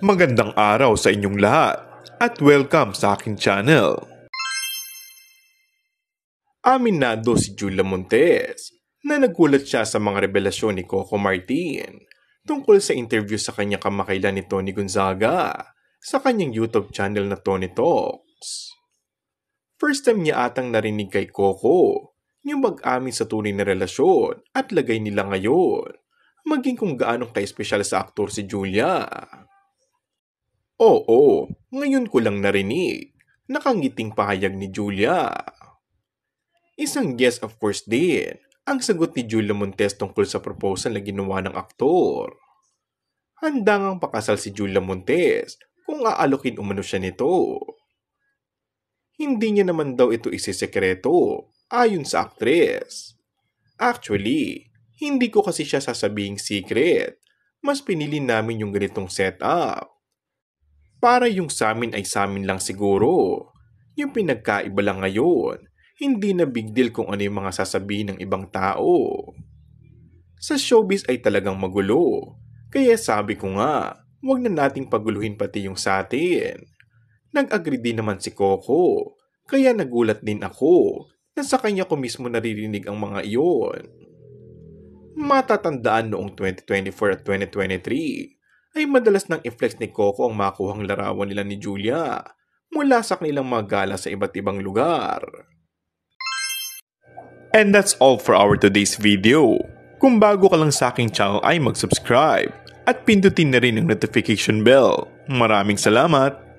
Magandang araw sa inyong lahat at welcome sa aking channel. Aminado si Julia Montes na nagulat siya sa mga revelasyon ni Coco Martin tungkol sa interview sa kanya kamakailan ni Tony Gonzaga sa kanyang YouTube channel na Tony Talks. First time niya atang narinig kay Coco yung mag-amin sa tunay na relasyon at lagay nila ngayon, maging kung gaano ka-espesyal sa aktor si Julia. Oo, ngayon ko lang narinig, nakangiting pahayag ni Julia. Isang yes of course din ang sagot ni Julia Montes tungkol sa proposal na ginawa ng aktor. Handa ngang pakasal si Julia Montes kung aalokin umano siya nito. Hindi niya naman daw ito isisekreto ayon sa aktres. Actually, hindi ko kasi siya sasabing secret. Mas pinili namin yung ganitong setup. Para yung samin ay samin lang siguro. Yung pinagkaiba lang ngayon, hindi na big deal kung ano yung mga sasabihin ng ibang tao. Sa showbiz ay talagang magulo. Kaya sabi ko nga, huwag na nating paguluhin pati yung sa atin. Nag-agree din naman si Coco, kaya nagulat din ako na sa kanya ko mismo naririnig ang mga iyon. Matatandaan noong 2024 at 2023 ay madalas nang i-flex ni Coco ang makuhang larawan nila ni Julia mula sa kanilang mga gala sa iba't ibang lugar. And that's all for our today's video. Kung bago ka lang sa aking channel ay mag-subscribe at pindutin na rin ang notification bell. Maraming salamat!